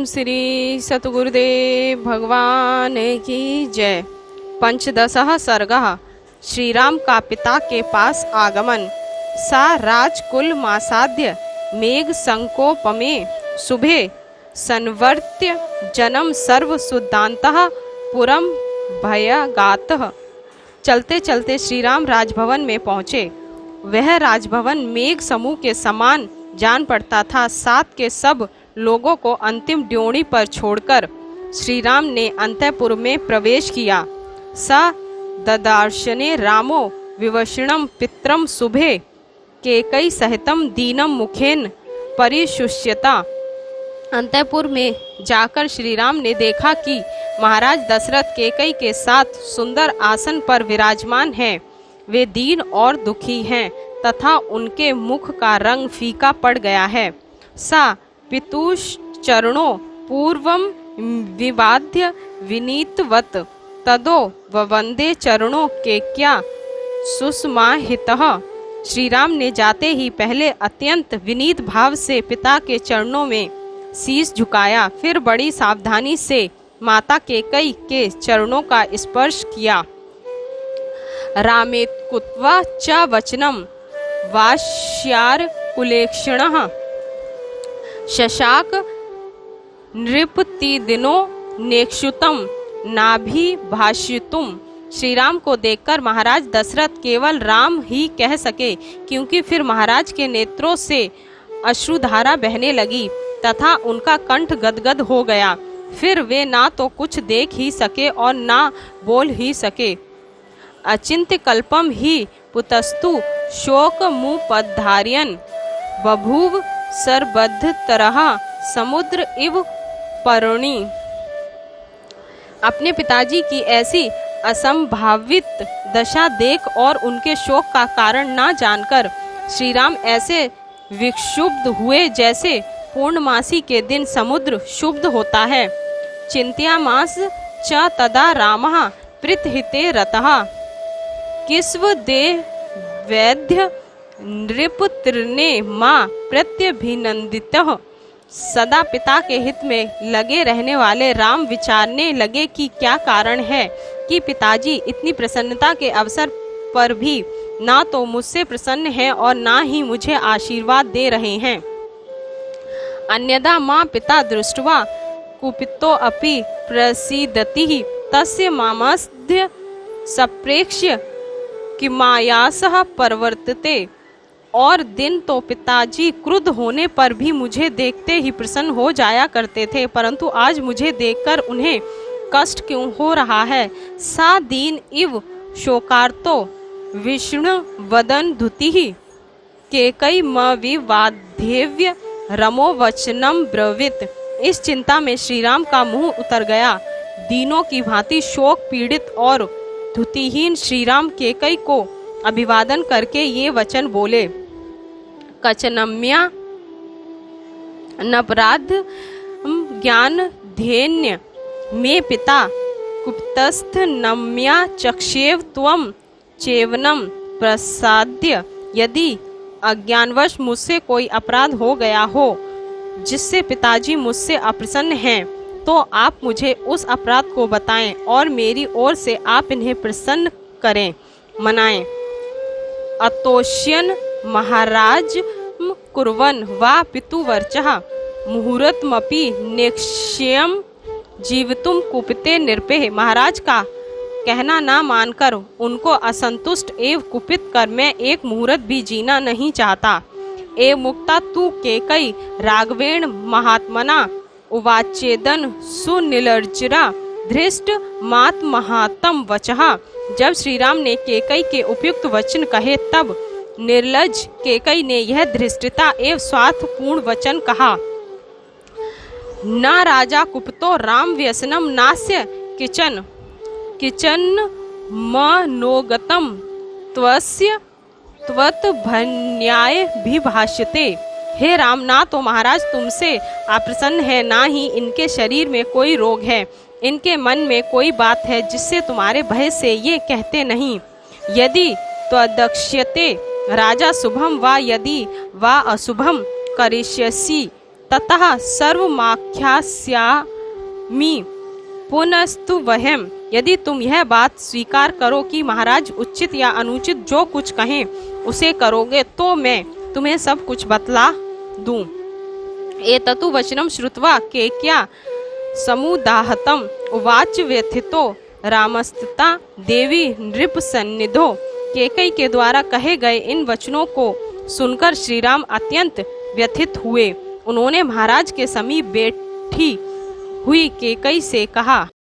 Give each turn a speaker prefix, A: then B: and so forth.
A: श्री सतगुरुदेव भगवान की जय। पंचदशः सर्गः। श्रीराम का पिता के पास आगमन। सा राजकुल मासाद्य मेघ संकोपमे शुभे संवर्त्य जन्म सर्व सुदान्तः पुरम भयगातः। चलते चलते श्रीराम राजभवन में पहुँचे। वह राजभवन मेघ समूह के समान जान पड़ता था। साथ के सब लोगों को अंतिम ड्योढ़ी पर छोड़कर श्रीराम ने अंतःपुर में प्रवेश किया। स ददार्शने रामो विवशणम पित्रम शुभे केकई सहितम दीनम मुखेन परिशुष्यता। अंतःपुर में जाकर श्रीराम ने देखा कि महाराज दशरथ केकई के साथ सुंदर आसन पर विराजमान हैं। वे दीन और दुखी हैं तथा उनके मुख का रंग फीका पड़ गया है। सा पितुष चरणों पूर्वम विवाद्य विनीतवत तदो ववंदे चरणों के क्या सुषमाहितः। श्रीराम ने जाते ही पहले अत्यंत विनीत भाव से पिता के चरणों में शीश झुकाया, फिर बड़ी सावधानी से माता केकई के चरणों का स्पर्श किया। रामेत्कुत्वा च वचनम वाश्यार कुलेक्षणः शशाक नृपतिदिनो नेक्षुतम नाभि भाष्यतुम। श्रीराम को देखकर महाराज दशरथ केवल राम ही कह सके, क्योंकि फिर महाराज के नेत्रों से अश्रुधारा बहने लगी तथा उनका कंठ गदगद हो गया। फिर वे ना तो कुछ देख ही सके और ना बोल ही सके। अचिंत्य कल्पम ही पुतस्तु शोक मुपधार्यन बभूव सरबद्ध तरह समुद्र इव परुणी। अपने पिताजी की ऐसी असंभावित दशा देख और उनके शोक का कारण ना जानकर श्रीराम ऐसे विक्षुब्ध हुए जैसे पूर्णमासी के दिन समुद्र क्षुब्ध होता है। चिंत्यामास च तदा रामः प्रीतहिते रतः किस्व देह वैद्य नृपतिर्ने मां प्रत्यभिनंदितः। सदा पिता के हित में लगे रहने वाले राम विचारने लगे कि क्या कारण है कि पिताजी इतनी प्रसन्नता के अवसर पर भी ना तो मुझसे प्रसन्न हैं और ना ही मुझे आशीर्वाद दे रहे हैं। अन्यदा मां पिता दृष्ट्वा कुपितो अपि प्रसीदति तस्य मामस्य सप्रेक्ष्य किमायासः परवर्तते। और दिन तो पिताजी क्रुद्ध होने पर भी मुझे देखते ही प्रसन्न हो जाया करते थे, परंतु आज मुझे देखकर उन्हें कष्ट क्यों हो रहा है। सा दीन इव शोकार्तो विष्णु वदन धुतिः केकई मविवाध्यव्य रमो वचनम ब्रवीत। इस चिंता में श्रीराम का मुंह उतर गया। दीनों की भांति शोक पीड़ित और धुतिहीन श्रीराम केकई को अभिवादन करके ये वचन बोले। कचनम्या नपराध ज्ञान धेन्य में पिता कुप्तस्थ नम्या चक्षेव त्वम चेवनम प्रसाद्य। यदि अज्ञानवश मुझसे कोई अपराध हो गया हो जिससे पिताजी मुझसे अप्रसन्न हैं, तो आप मुझे उस अपराध को बताएं और मेरी ओर से आप इन्हें प्रसन्न करें, मनाएं। अतोष्यन महाराज कुर्वन वा पितुवर्चः मुहूर्तमपि निक्षयम जीवितुम कुपिते निरपेह। महाराज का कहना ना मानकर उनको असंतुष्ट एवं कुपित कर मैं एक मुहूर्त भी जीना नहीं चाहता। एव मुक्ता तू केकई राघवेण महात्मना उवाचेदन सुनिलर्जरा धृष्ट मात महातम वचः। जब श्रीराम ने केकई के उपयुक्त वचन कहे तब निर्लज केकई ने यह धृष्टता एवं स्वार्थपूर्ण वचन कहा। न राजा कुपितो राम व्यसनम नास्य किचन किचन मनोगतम त्वस्य त्वत भन्याय भी भाष्यते। हे राम, ना तो महाराज तुमसे अप्रसन्न है, ना ही इनके शरीर में कोई रोग है। इनके मन में कोई बात है जिससे तुम्हारे भय से ये कहते नहीं। यदि त्वदक्ष्यते राजा शुभम वा यदि वा अशुभम करिष्यसि ततः सर्वमाख्यास्यामि पुनस्तु वहम। यदि तुम यह बात स्वीकार करो कि महाराज उचित या अनुचित जो कुछ कहें उसे करोगे तो मैं तुम्हें सब कुछ बतला दूं। एततु वचनम श्रुत्वा केकया समुदाहतम उवाच व्यथितो रामस्थिता देवी नृप सन्निधो। केकई के द्वारा कहे गए इन वचनों को सुनकर श्री राम अत्यंत व्यथित हुए। उन्होंने महाराज के समीप बैठी हुई केकई से कहा,